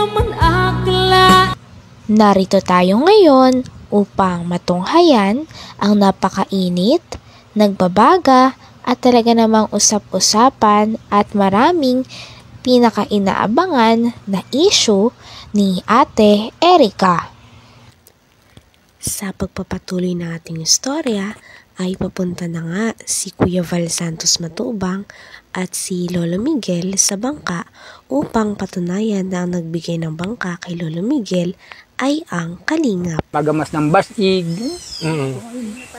naman akla. Narito tayo ngayon upang matunghayan ang napakainit, nagbabaga at talaga namang usap-usapan at maraming pinaka-inaabangan na issue ni Ate Erica. Sa pagpapatuloy ng ating istorya ay papunta na nga si Kuya Val Santos Matubang at si Lolo Miguel sa bangka upang patunayan na ang nagbigay ng bangka kay Lolo Miguel ay ang Kalingap. Pagamas ng basig,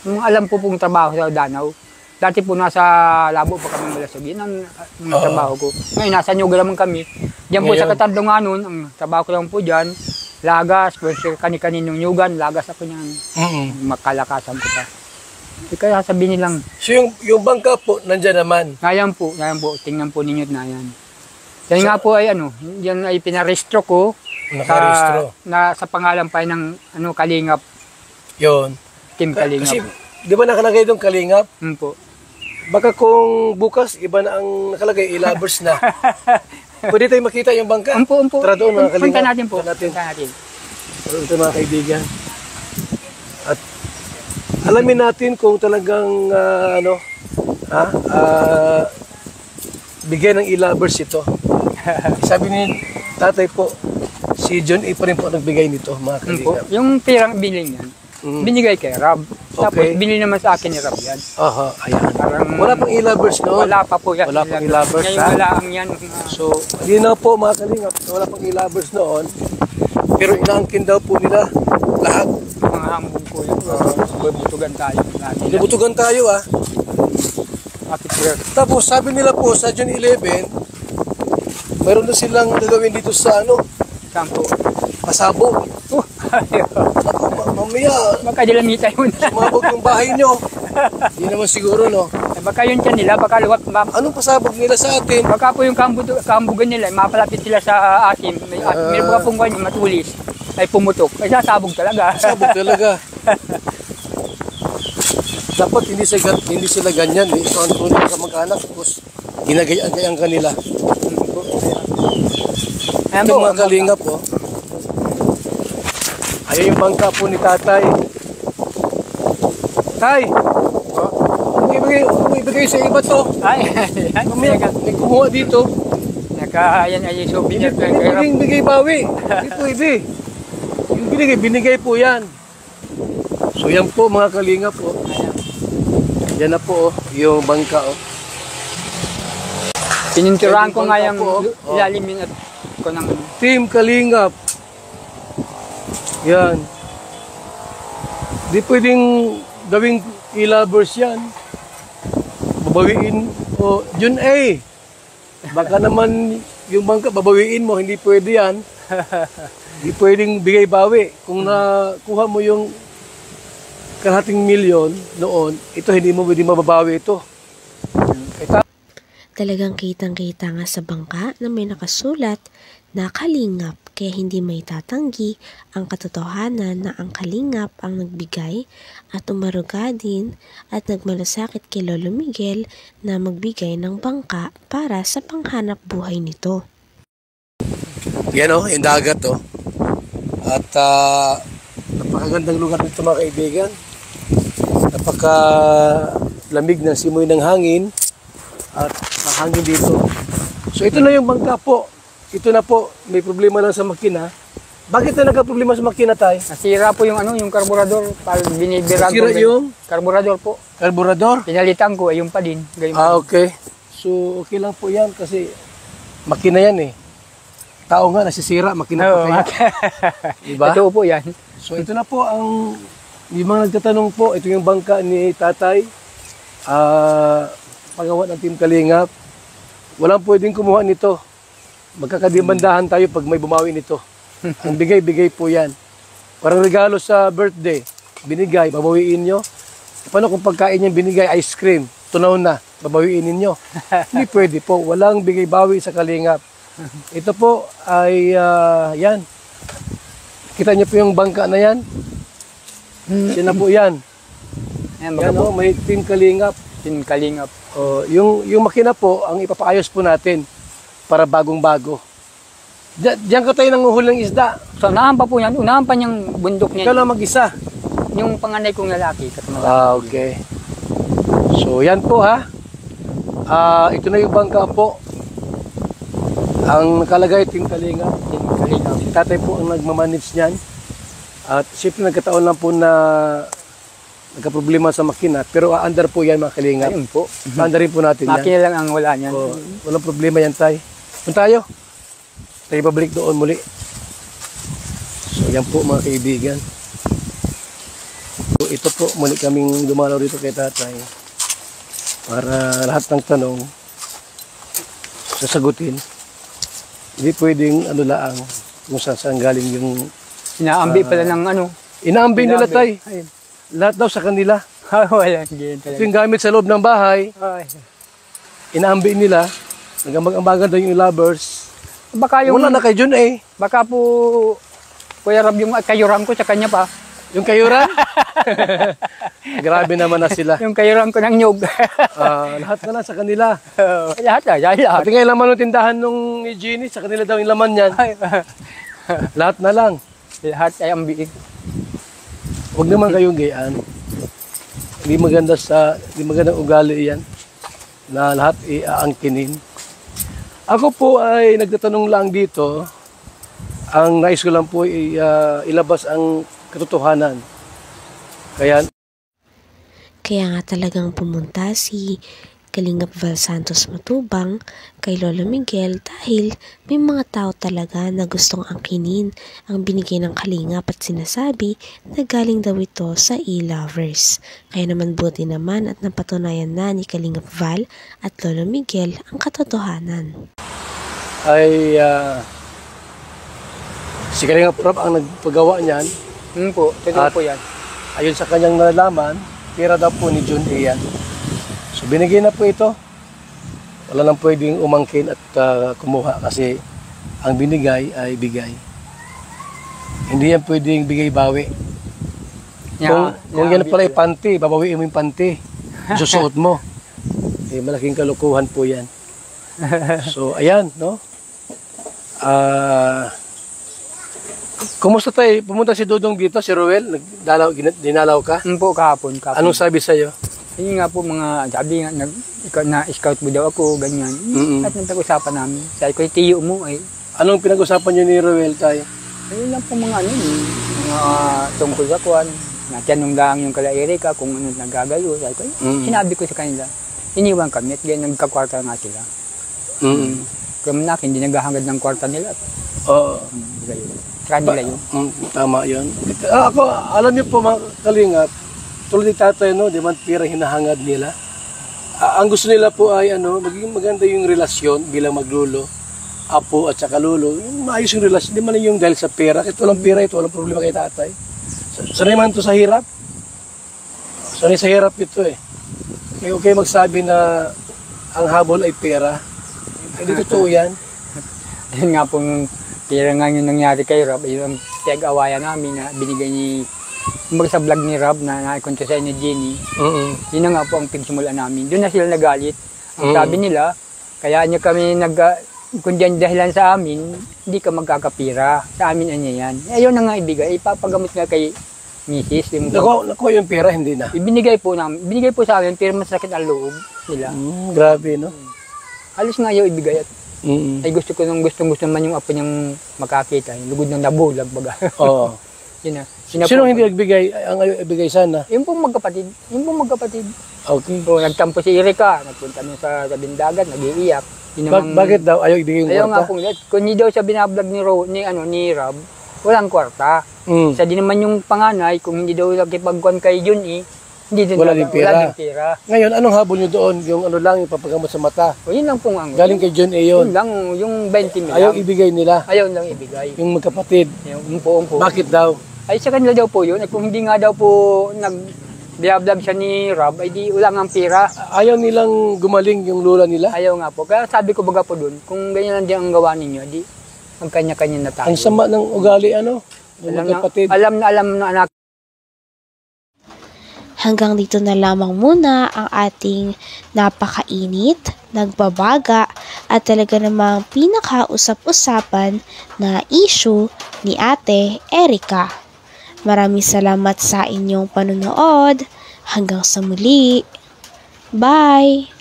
alam po pong trabaho sa Danau. Dati po nasa Labo pa kami malasagin ang trabaho ko. Ngayon nasa Nyuga naman kami. Diyan po sa Katandungan nun, ang trabaho ko lang po dyan. Lagas, kani-kaninong nyugan, lagas ako niyan. Makalakasan ko pa. Kaya sabihin nilang. So yung bangka po, nandyan naman? Ngayon po, tingnan po ninyo na yan. Yan nga po ay yan ay pinarestro ko. Sa pangalan pa ng Kalingap. Yun. Team Kalingap. Kasi, di ba nakalagay doon Kalingap? Po. Baka kung bukas, iba na ang nakalagay, ilabers na. Pwede tayo makita yung bangka? Umpo. Tara doon, mga Kalingap. Punta natin po. Punta natin. Ito mga kaibigan. At alamin natin kung talagang, bigyan ng ilabers ito. Sabi ni tatay po, si John A. pa rin po nagbigay nito, mga Kalingap. Yung pirang biling yan, binigay kay Rab. Tapos binili naman sa akin ni Rab yan. Aha, ayan. Parang, wala pang ilabers noon? Wala pa po yan. Wala pang ilabers, ngayon wala ang yan. So, hindi na po mga Kalingap, wala pang ilabers noon. Pero inaangkin daw po nila lahat. Mga hambog po yan. Bubutugan tayo. Bubutugan tayo Tapos sabi nila po sa June 11, mayroon na silang gagawin dito sa Saan po? Pasabog. Mamaya, baka dilamita yun. sumabog yung bahay nyo. Hindi naman siguro, no? Baka yun dyan nila, baka luwat. Anong pasabog nila sa atin? Baka po yung kambugan nila, mapalapit sila sa atin. May mga pong ganyan, matulis. Ay pumutok. Ay sasabog talaga. Pasabog talaga. Dapat hindi sila ganyan. Ito ang tunay sa mag-anak. Tapos ginagayang kanila. Ayan Ito po, mga Kalingap po. Ayan yung bangka po ni tatay. Tay! Ibigay sa iba to. Ay, Mamaya, may kumuha dito. Ayan ay souvenir. Bigay bawi. Hindi pwede. Yung binigay po yan. So yan po mga Kalingap po. Yan na po yung bangka Pininturahan ko nga yung ilalimin at ko ng Team Kalingap. Yan. Di pwedeng gawing ilabers yan. Babawiin o June A. Baka naman yung bangka babawiin mo, hindi pwede yan. Hindi pwedeng bigay bawi. Kung nakuha mo yung kalahating milyon noon, ito hindi mo pwede mababawi ito. Talagang kitang-kita nga sa bangka na may nakasulat na Kalingap, kaya hindi may tatanggi ang katotohanan na ang Kalingap ang nagbigay at umaruga din at nagmalasakit kay Lolo Miguel na magbigay ng bangka para sa panghanap buhay nito. Yan yung dagat At napakagandang lugar nito mga kaibigan. Napakalamig ng simoy ng hangin at hangin dito. So ito na yung bangka po. Ito na po, may problema lang sa makina. Bakit na nagka-problema sa makina, tay? nasira po yung yung karburador. Binibiran Nasira yung? Karburador po. Karburador? Pinalitan ko, yung pa din. Okay. So okay lang po yan kasi makina yan Tao nga nasisira, makina pa kaya. Diba? Ito po yan. So ito na po ang yung mga nagtatanong po, ito yung bangka ni tatay. Pagawa ng Team Kalingap. Walang pwedeng kumuha nito. Magkakadimandahan tayo pag may bumawi nito. Ang bigay po yan. Parang regalo sa birthday. Binigay, babawiin nyo. Paano kung pagkain niya binigay, ice cream, tunaw na, babawiin ninyo. Hindi pwede po. Walang bigay-bawi sa Kalingap. Ito po ay, yan. Kita niyo po yung bangka na yan. Yan na po yan. Yan, may Team Kalingap. Team Kalingap. Yung makina po, ang ipapaayos po natin para bagong-bago. Diyan ka tayo nanguhuli ng isda. So, unahan pa po yan. Unahan pa niyang bundok Ikaw niya. lang mag-isa. Yung panganay kong lalaki. Okay. So, yan po ha. Ito na yung bangka po. Ang nakalagay Team Kalinga. Si tatay po ang nagmamanage niyan. At siyempre nagkataon lang po na nagka-problema sa makina. Pero aandar po yan mga Kalinga. Ayun po. Aandarin po natin yan. Makina lang ang wala niyan. Walang problema yan tay. Punta tayo. Tayo pabalik doon muli. So yan po mga kaibigan. So, ito po muli kaming dumalaw dito kay tatay. Para lahat ng tanong sasagutin. Hindi pwedeng ano laang kung saan galing yung Sinaambi pala ng ano. inaambi nila tay. Ayun. Lahat daw sa kanila. Wala. Ganyan Ito talaga. yung gamit sa loob ng bahay. Ay. Inaambi nila. Nagambag-ambagan daw yung lovers. Baka yung, Wala na kay Jun eh. baka po, Kuya Rab, yung kayuran ko sa kanya pa. Yung kayuran. Grabe naman na sila. Yung kayuran ko ng nyog. Lahat na lang sa kanila. Lahat na, lahat. Pati nga yung laman ng tindahan nung ni Jeannie, sa kanila daw yung laman yan. Lahat na lang. Lahat ay ang biig. Huwag naman kayong gayaan. Hindi magandang ugali yan na lahat iaangkinin. Ako po ay nagtatanong lang dito. Ang nais ko lang po ay ilabas ang katotohanan. Kaya Kaya nga talagang pumunta si Kalingap Val Santos Matubang kay Lolo Miguel dahil may mga tao talaga na gustong angkinin ang binigay ng Kalingap at sinasabi na galing daw ito sa e-lovers. Kaya naman buti naman at napatunayan na ni Kalingap Val at Lolo Miguel ang katotohanan. ay si Kalingap Rob ang nagpagawa niyan. Po, totoo At- po yan. Ayon sa kanyang nalaman, pera daw po ni Jun Ian. So binigay na po ito. Wala nang pwedeng umangkin at kumuha kasi ang binigay ay bigay. Hindi yan pwedeng bigay-bawi. Kung yan pala ay panty, babawiin mo yung panty. Susuot mo. Malaking kalukuhan po yan. So ayan, no? Kumusta tayo? Pumunta si Dudong dito, si Ruel. Dinalaw ka? Po, kahapon. Anong sabi sa'yo? Yun nga po mga, sabi nga, na-scout mo daw ako, ganyan. Mm-mm. At nagpag-usapan namin. Sabi ko, tiyo mo ay. Anong pinag-usapan niyo ni Ruel tayo? Ayun lang po mga ano, mga tungkol sa kwan. Natanong lang yung kala Erika kung ano nagagalo. Sabi ko, sinabi ko sa kanila. Iniwan kami at ganyan nagkakwarta nga sila. Kaya nakin, hindi naghahangad ng kwarta nila. Oo. Kanila yun. Tama yun. Ako, alam niyo po mga Kalingap, tulad ni tatay, no, di man pira hinahangad nila. Ang gusto nila po ay maging maganda yung relasyon bilang maglulo, apo at saka lulo. Yung maayos yung relasyon, di man yung dahil sa pera. Ito walang pera, ito walang problema kay tatay. Sanay man ito sa hirap. Sanay sa hirap ito eh. Kaya okay magsabi na ang habol ay pera. Hindi totoo yan. Yun nga po yung pira nga yung nangyari kay Rob, yun ang pinag-awayan namin na binigay ni, kumbaga sa vlog ni Rob na naikunto sa ni Jenny. Yun na nga po ang pinagsimulan namin. Doon na sila nagalit. Ang sabi nila, kaya niya kami kung diyan dahilan sa amin, hindi ka magkakapira. Sa amin anya yan. Ayun na nga ibigay, ipapagamot nga kay Mrs. Nakuha yung pera, hindi na. Binigay po sa amin, pero masakit ang loob nila. Grabe, no? Halos nga ayaw ibigay at ay gusto ko nung gusto man yung apo niyang makakita, yung lugod ng nabulag baga. Oo. Yun na. Sino hindi nagbigay? Ang ayaw ibigay sana. Yung pong magkapatid. Okay. So, nagtampo si Erika, nagpunta nun sa tabing dagat, nag-iiyak. Bakit daw ayaw ibigay yung ayaw nga kwarta? pong, kung hindi daw siya binablog ni Rob, walang kwarta. Isa din naman yung panganay, kung hindi daw nakipagkuhan kay Jun hindi din Wala din pera. Ngayon, anong habol nyo doon? Yung lang, yung papagamot sa mata. O, yun lang pong ang. Galing kay John A. yun. Yun lang, yung 20 mil. Ayaw ibigay nila. Ayaw lang ibigay. Yung magkapatid. Yung po. Bakit daw? Ay, sa kanila daw po yun. At kung hindi nga daw po nag-vlog siya ni Rob, ay di wala nga pera. Ayaw nilang gumaling yung lula nila? Ayaw nga po. Kaya sabi ko baga po doon, kung ganyan lang din ang gawa ninyo, di magkanya-kanya na tayo. Ang sama ng ugali, yung magkapatid. Alam na anak. Hanggang dito na lamang muna ang ating napakainit, nagbabaga at talaga namang pinakausap-usapan na issue ni Ate Erica. Maraming salamat sa inyong panonood. Hanggang sa muli. Bye!